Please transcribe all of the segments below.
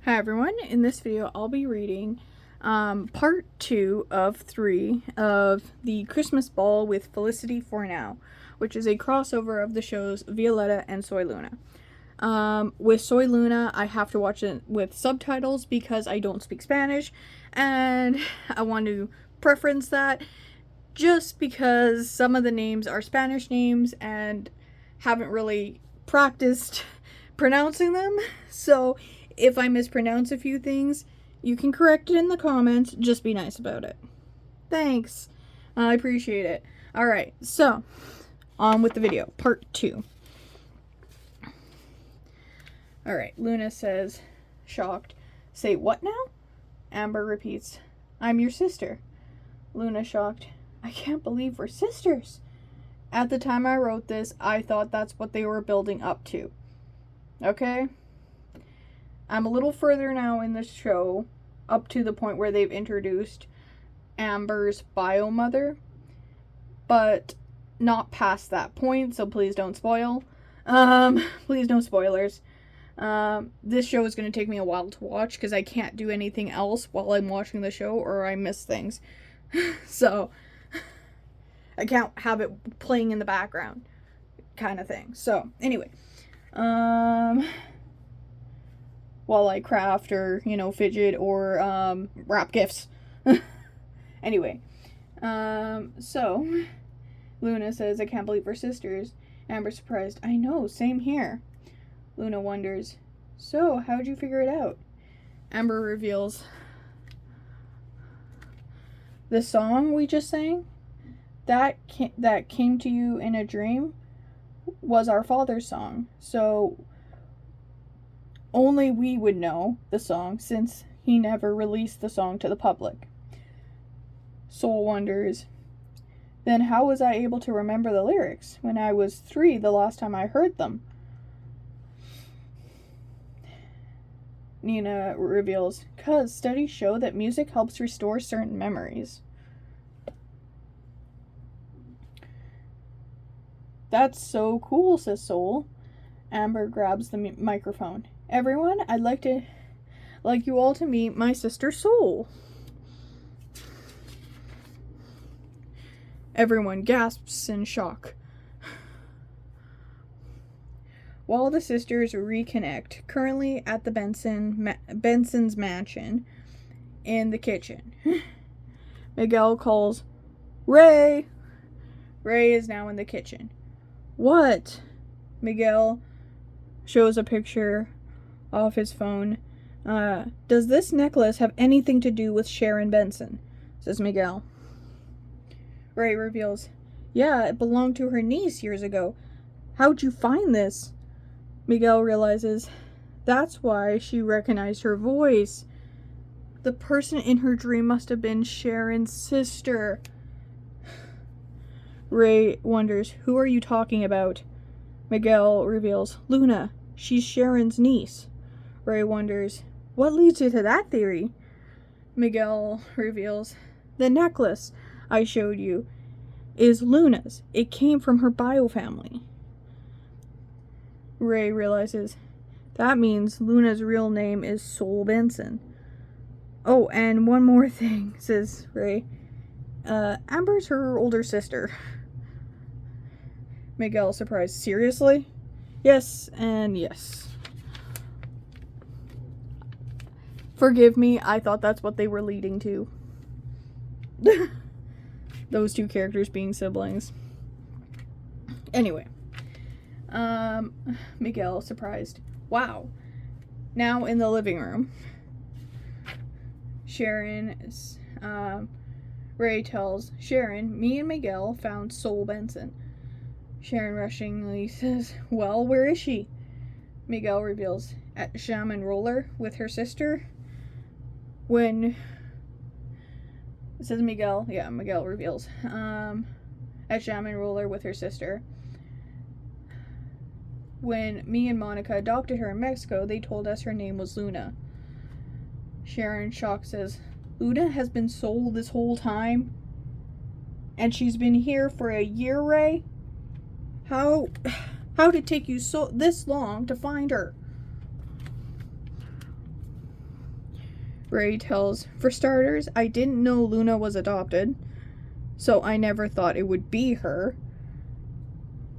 Hi everyone, in this video I'll be reading part 2 of 3 of the Christmas Ball with Felicity for Now, which is a crossover of the shows Violetta and Soy Luna. With Soy Luna, I have to watch it with subtitles because I don't speak Spanish, and I want to preference that just because some of the names are Spanish names and haven't really practiced pronouncing them, so if I mispronounce a few things, you can correct it in the comments. Just be nice about it. Thanks. I appreciate it. Alright, so, on with the video. Part 2. Alright, Luna says, shocked, "Say what now?" Amber repeats, "I'm your sister." Luna, shocked, "I can't believe we're sisters. At the time I wrote this, I thought that's what they were building up to. Okay? I'm a little further now in the show, up to the point where they've introduced Amber's bio mother, but not past that point, so please don't spoil. Please no spoilers. This show is going to take me a while to watch because I can't do anything else while I'm watching the show or I miss things. So, I can't have it playing in the background kind of thing. So, anyway. While I craft or, fidget or, wrap gifts. Anyway. So, Luna says, "I can't believe we're sisters." Amber, surprised, "I know, same here." Luna wonders, "So, how'd you figure it out?" Amber reveals, "The song we just sang, that came to you in a dream, was our father's song. So, only we would know the song since he never released the song to the public." Soul wonders, "Then how was I able to remember the lyrics when I was 3 the last time I heard them?" Nina reveals, "'Cause studies show that music helps restore certain memories." "That's so cool," says Soul. Amber grabs the microphone. "Everyone, I'd like you all to meet my sister Soul." Everyone gasps in shock. While the sisters reconnect, currently at the Benson's mansion, in the kitchen, Miguel calls, "Ray!" Ray is now in the kitchen. "What?" Miguel shows a picture off his phone. "Does this necklace have anything to do with Sharon Benson?" says Miguel. Ray reveals, "Yeah, it belonged to her niece years ago. How'd you find this?" Miguel realizes that's why she recognized her voice. The person in her dream must have been Sharon's sister. Ray wonders, "Who are you talking about?" Miguel reveals, "Luna. She's Sharon's niece." Ray wonders, "What leads you to that theory?" Miguel reveals, "The necklace I showed you is Luna's. It came from her bio family." Ray realizes that means Luna's real name is Soul Benson. "Oh, and one more thing," says Ray. Amber's her older sister." Miguel, surprised, "Seriously?" "Yes, and yes." Forgive me, I thought that's what they were leading to. Those two characters being siblings. Anyway. Miguel, surprised, "Wow." Now in the living room, Ray tells Sharon, "Me and Miguel found Soul Benson." Sharon rushingly says, "Well, where is she?" Miguel reveals, "At Jam and Roller with her sister." When it says Miguel reveals, "At Jam and Roller with her sister. When me and Monica adopted her in Mexico, they told us her name was Luna." Sharon, shocked, says, "Luna has been Soul this whole time? And she's been here for a year, Ray? How did it take you this long to find her?" Ray tells, for starters, I didn't know Luna was adopted, so I never thought it would be her.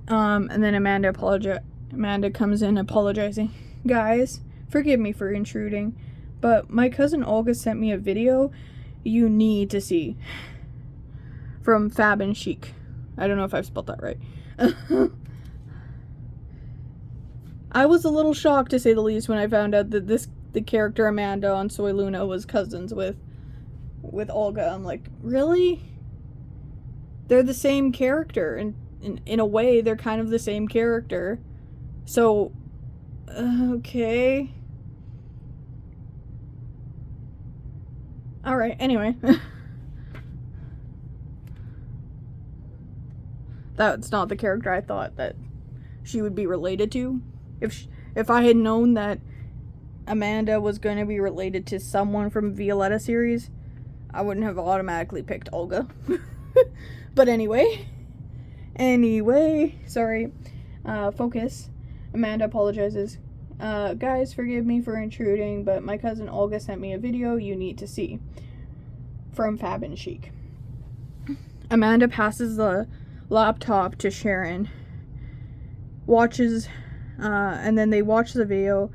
And then Amanda comes in apologizing. Guys, forgive me for intruding, but my cousin Olga sent me a video you need to see. From Fab and Chic. I don't know if I've spelled that right. I was a little shocked, to say the least, when I found out that the character Amanda on Soy Luna was cousins with Olga. I'm like, really? They're the same character, and in a way, they're kind of the same character. So, okay. Alright, anyway. That's not the character I thought that she would be related to. If I had known that Amanda was going to be related to someone from Violetta series, I wouldn't have automatically picked Olga. But anyway, sorry. Focus. Amanda apologizes. Guys, forgive me for intruding, but my cousin Olga sent me a video you need to see. From Fab and Chic. Amanda passes the laptop to Sharon. Watches, and then they watch the video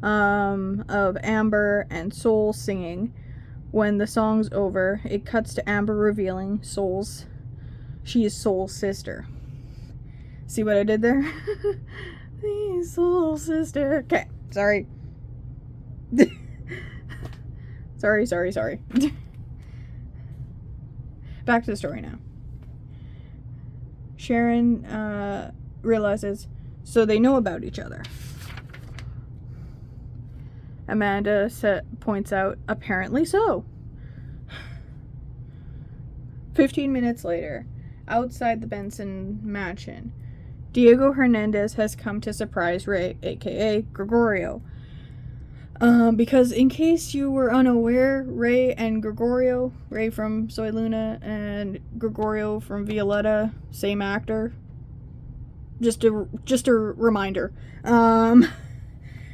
of Amber and Soul singing. When the song's over, it cuts to Amber revealing she is Soul's sister. See what I did there? Soul sister. Okay, sorry. sorry. Back to the story now. Sharon realizes, so they know about each other. Amanda points out, apparently so. 15 minutes later, outside the Benson mansion, Diego Hernandez has come to surprise Ray, aka Gregorio. Because in case you were unaware, Ray and Gregorio, Ray from Soy Luna and Gregorio from Violetta, same actor. Just a reminder.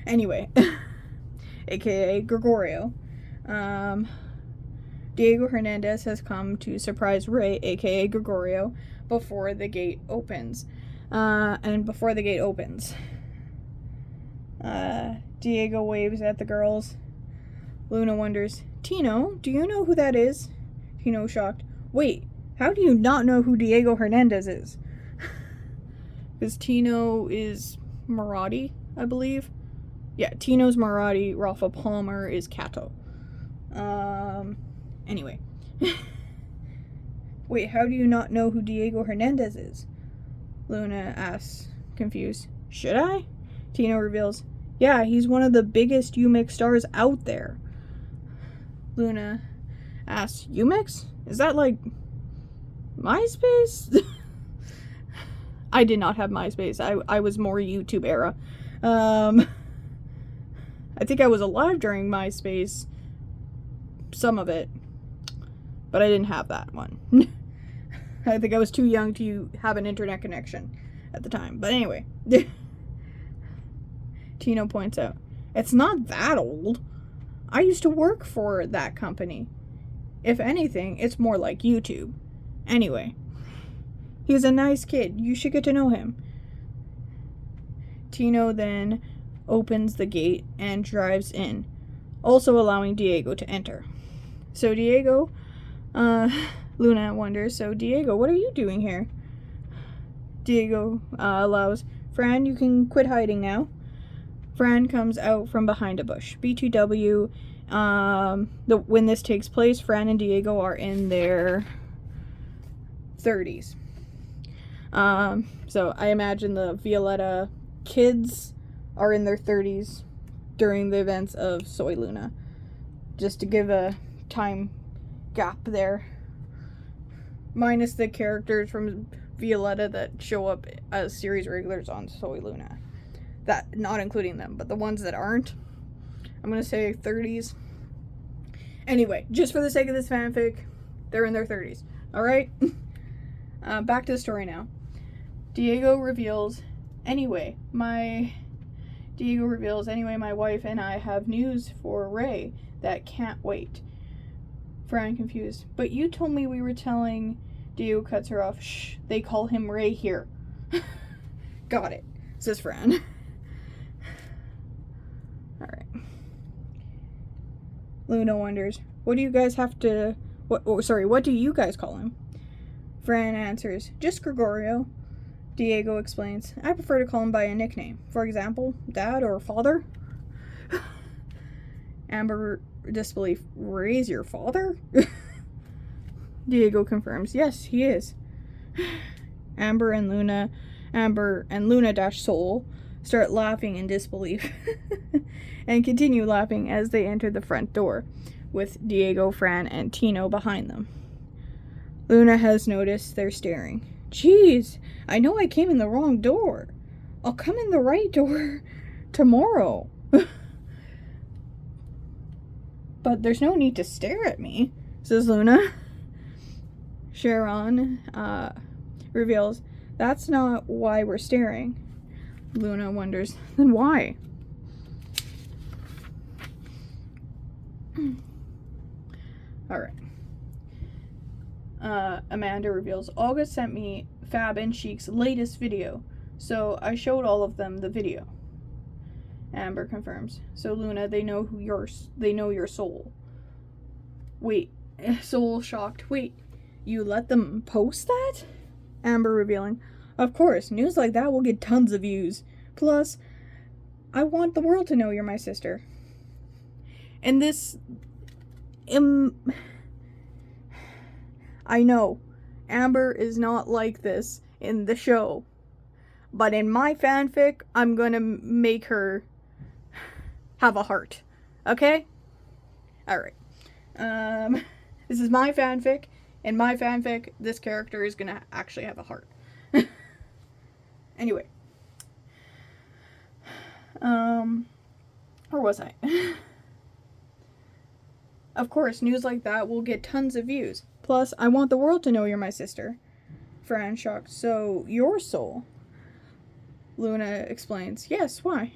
Anyway, aka Gregorio. Diego Hernandez has come to surprise Ray, aka Gregorio, before the gate opens. Diego waves at the girls. Luna wonders, Tino, do you know who that is? Tino shocked. Wait, how do you not know who Diego Hernandez is? Because Tino is Marathi, I believe. Yeah, Tino's Marathi, Rafa Palmer is Kato. Anyway. Wait, how do you not know who Diego Hernandez is? Luna asks, confused. Should I? Tino reveals, yeah, he's one of the biggest UMix stars out there. Luna asks, UMix? Is that like MySpace? I did not have MySpace. I was more YouTube era. I think I was alive during MySpace. Some of it. But I didn't have that one. I think I was too young to have an internet connection at the time. But anyway. Tino points out, it's not that old. I used to work for that company. If anything, it's more like YouTube. Anyway. He's a nice kid. You should get to know him. Tino then opens the gate and drives in, also allowing Diego to enter. So Diego, Luna wonders, so Diego, what are you doing here? Diego allows, Fran, you can quit hiding now. Fran comes out from behind a bush. B2W, when this takes place, Fran and Diego are in their 30s. So I imagine the Violetta kids are in their 30s during the events of Soy Luna. Just to give a time gap there. Minus the characters from Violetta that show up as series regulars on Soy Luna. That, not including them, but the ones that aren't, I'm gonna say 30s. Anyway, just for the sake of this fanfic, they're in their 30s. Alright? Back to the story now. Diego reveals, anyway, my Diego reveals, anyway, my wife and I have news for Ray that can't wait. Fran, confused. But you told me we were telling... Diego cuts her off. Shh, they call him Ray here. Got it, says Fran. Alright. Luna wonders, what do you guys have to... what do you guys call him? Fran answers, just Gregorio. Diego explains, I prefer to call him by a nickname. For example, Dad or Father. Amber, disbelief, Ray's your father? Diego confirms, yes, he is. Amber and Luna Soul start laughing in disbelief and continue laughing as they enter the front door, with Diego, Fran, and Tino behind them. Luna has noticed they're staring. Jeez, I know I came in the wrong door. I'll come in the right door tomorrow. But there's no need to stare at me, says Luna. Sharon reveals, that's not why we're staring. Luna wonders, then why? Alright. Amanda reveals, August sent me Fab and Chic's latest video, so I showed all of them the video. Amber confirms, so Luna, they know your Soul. Wait, Soul shocked. Wait, you let them post that? Amber revealing, of course, news like that will get tons of views. Plus, I want the world to know you're my sister. And this... I know, Amber is not like this in the show. But in my fanfic, I'm gonna make her have a heart. Okay? Alright. This is my fanfic. In my fanfic, this character is gonna actually have a heart. Anyway. Where was I? Of course, news like that will get tons of views. Plus, I want the world to know you're my sister. Fran shocked. So, your soul? Luna explains. Yes, why?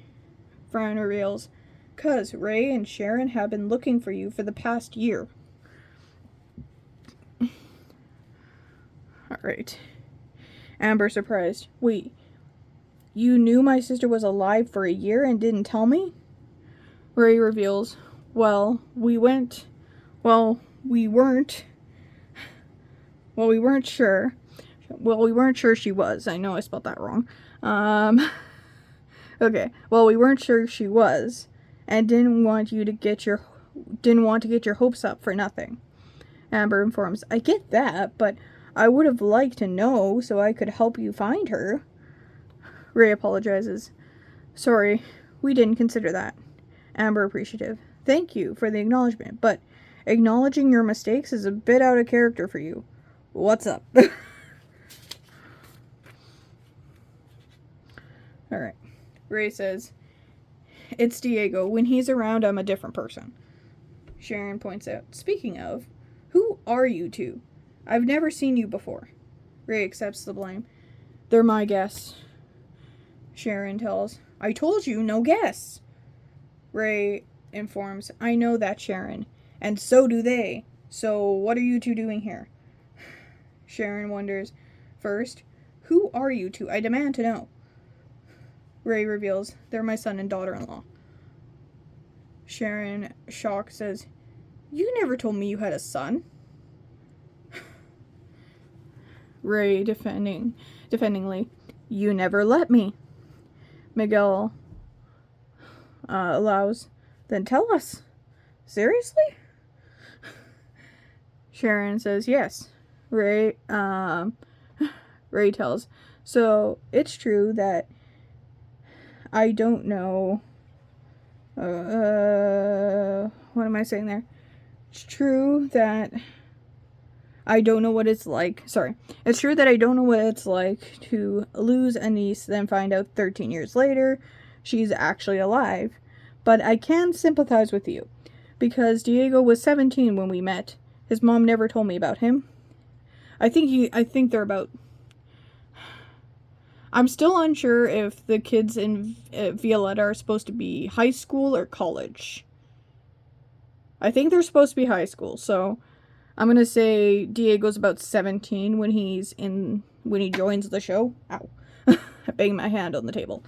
Fran reveals. 'Cause Ray and Sharon have been looking for you for the past year. Alright. Amber surprised. Wait, you knew my sister was alive for a year and didn't tell me? Ray reveals. We weren't sure. We weren't sure she was. I know I spelled that wrong. Okay. We weren't sure she was, and didn't want to get your hopes up for nothing. Amber informs. I get that, but I would have liked to know so I could help you find her. Ray apologizes. Sorry, we didn't consider that. Amber appreciative. Thank you for the acknowledgement, but acknowledging your mistakes is a bit out of character for you. What's up? Alright. Ray says, it's Diego. When he's around, I'm a different person. Sharon points out, speaking of, who are you two? I've never seen you before. Ray accepts the blame. They're my guests. Sharon tells, I told you, no guests. Ray informs, I know that, Sharon. And so do they. So what are you two doing here? Sharon wonders, first, who are you two? I demand to know. Ray reveals, they're my son and daughter-in-law. Sharon, shocked, says, you never told me you had a son. Ray, defendingly, you never let me. Miguel allows, then tell us. Seriously? Sharon says, yes. Ray tells, so it's true that I don't know, what am I saying there? It's true that I don't know what it's like. Sorry. It's true that I don't know what it's like to lose a niece, then find out 13 years later she's actually alive. But I can sympathize with you, because Diego was 17 when we met. His mom never told me about him. I think they're about... I'm still unsure if the kids in Violetta are supposed to be high school or college. I think they're supposed to be high school, so I'm gonna say Diego's about 17 when he joins the show. Ow. I banged my hand on the table.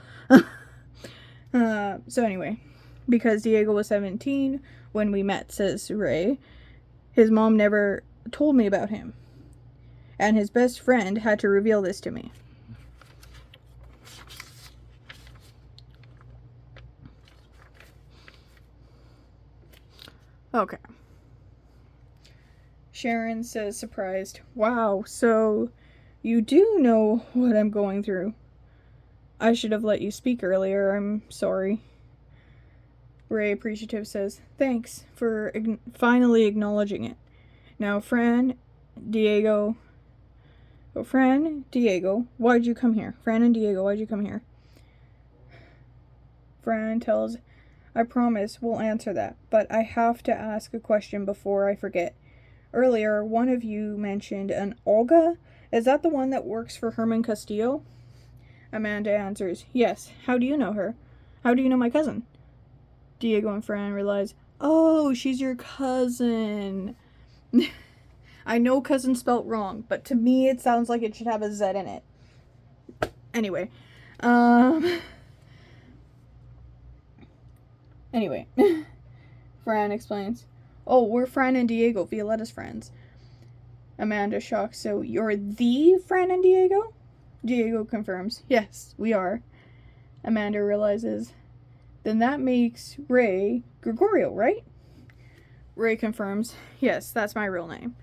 So anyway, because Diego was 17 when we met, says Ray, his mom never told me about him. And his best friend had to reveal this to me. Okay. Sharon says, surprised, wow, so you do know what I'm going through. I should have let you speak earlier, I'm sorry. Ray, appreciative, says, thanks for finally acknowledging it. Now, Diego, why'd you come here? Fran and Diego, why'd you come here? Fran tells, I promise we'll answer that, but I have to ask a question before I forget. Earlier, one of you mentioned an Olga. Is that the one that works for Herman Castillo? Amanda answers, yes. How do you know her? How do you know my cousin? Diego and Fran realize, oh, she's your cousin. I know cousin spelt wrong, but to me it sounds like it should have a Z in it. Anyway. Anyway. Fran explains, oh, we're Fran and Diego, Violetta's friends. Amanda shocked, so you're the Fran and Diego? Diego confirms, yes, we are. Amanda realizes, then that makes Ray Gregorio, right? Ray confirms, yes, that's my real name.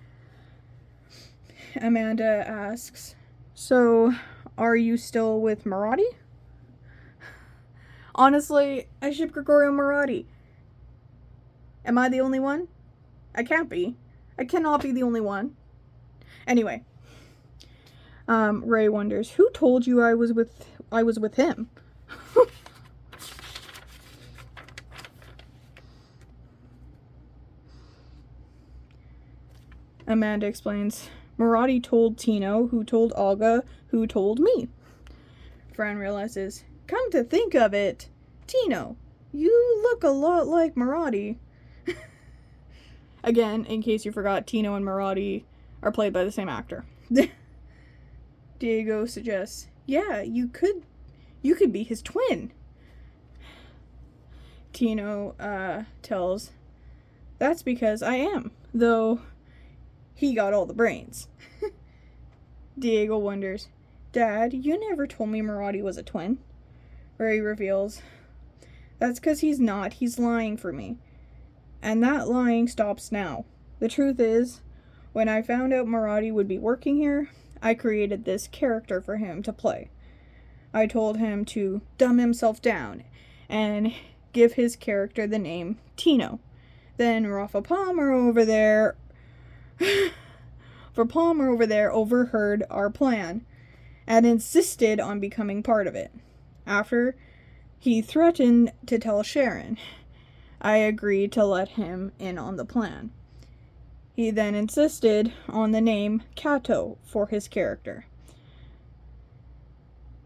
Amanda asks, so are you still with Marathi? Honestly, I ship Gregorio Marathi. Am I the only one? I can't be. I cannot be the only one. Anyway, Ray wonders, who told you I was with him? Amanda explains, Marathi told Tino, who told Olga, who told me. Fran realizes, come to think of it, Tino, you look a lot like Marathi. Again, in case you forgot, Tino and Marathi are played by the same actor. Diego suggests, yeah, you could be his twin. Tino tells, that's because I am, though he got all the brains. Diego wonders, Dad, you never told me Marathi was a twin. Ray reveals, that's because he's not, he's lying for me. And that lying stops now. The truth is, when I found out Marathi would be working here, I created this character for him to play. I told him to dumb himself down and give his character the name Tino. Then Rafa Palmer over there overheard our plan and insisted on becoming part of it. After he threatened to tell Sharon, I agreed to let him in on the plan. He then insisted on the name Kato for his character.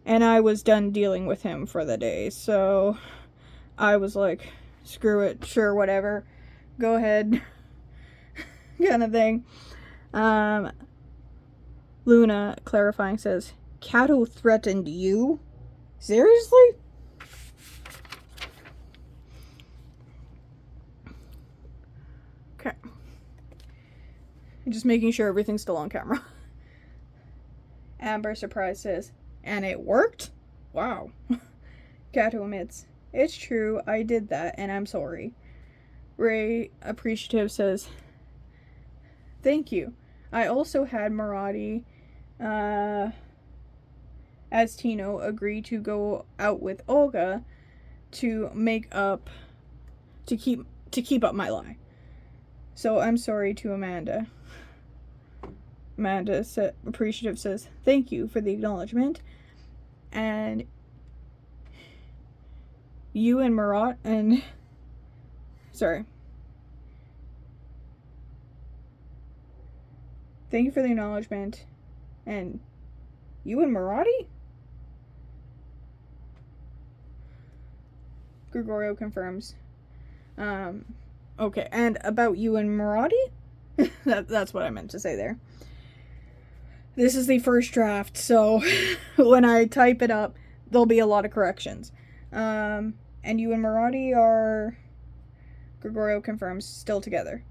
And I was done dealing with him for the day, so I was like, screw it, sure, whatever, go ahead, kind of thing. Luna, clarifying, says, Kato threatened you? Seriously? Okay. Just making sure everything's still on camera. Amber, surprised, says, and it worked? Wow. Kato admits, it's true, I did that, and I'm sorry. Ray, appreciative, says, thank you. I also had Marathi, as Tino, agree to go out with Olga to keep up my lie. So I'm sorry to Amanda. Amanda, appreciative, says, thank you for the acknowledgement. And you and Marat and... Sorry. Thank you for the acknowledgement. And you and Marathi? Gregorio confirms. Okay, and about you and Maradi? That's what I meant to say there. This is the first draft, so when I type it up, there'll be a lot of corrections. And you and Maradi are, Gregorio confirms, still together.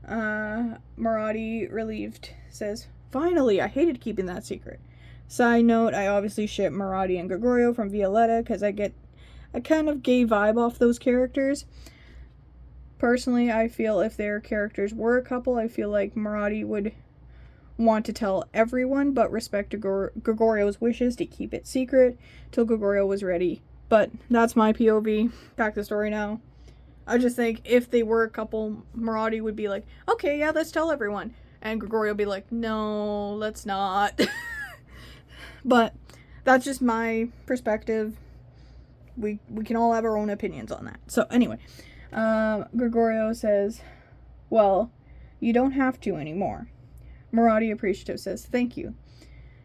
Maradi, relieved, says, finally, I hated keeping that secret. Side note, I obviously ship Maradi and Gregorio from Violetta because I get a kind of gay vibe off those characters. Personally, I feel if their characters were a couple, I feel like Maradi would want to tell everyone, but respect Gregorio's wishes to keep it secret till Gregorio was ready. But that's my POV. Back to the story now. I just think if they were a couple, Maradi would be like, okay, yeah, let's tell everyone. And Gregorio would be like, no, let's not. But that's just my perspective. We can all have our own opinions on that. So anyway, Gregorio says, well, you don't have to anymore. Maradi, appreciative, says, thank you.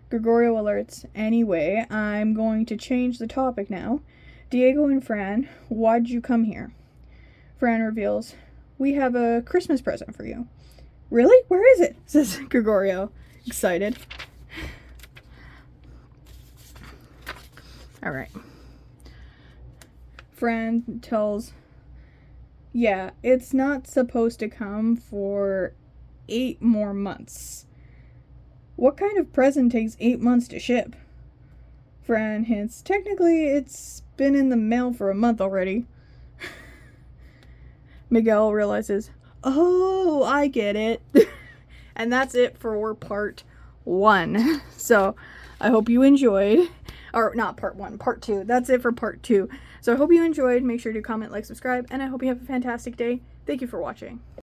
Gregorio alerts, anyway, I'm going to change the topic now. Diego and Fran, why'd you come here? Fran reveals, we have a Christmas present for you. Really? Where is it? Says Gregorio, excited. Alright. Fran tells, yeah, it's not supposed to come for 8 more months. What kind of present takes 8 months to ship? Fran hints, technically it's been in the mail for a month already. Miguel realizes, oh, I get it. And that's it for part 1. So I hope you enjoyed. Or not part 1, part 2. That's it for part 2. So I hope you enjoyed. Make sure to comment, like, subscribe, and I hope you have a fantastic day. Thank you for watching.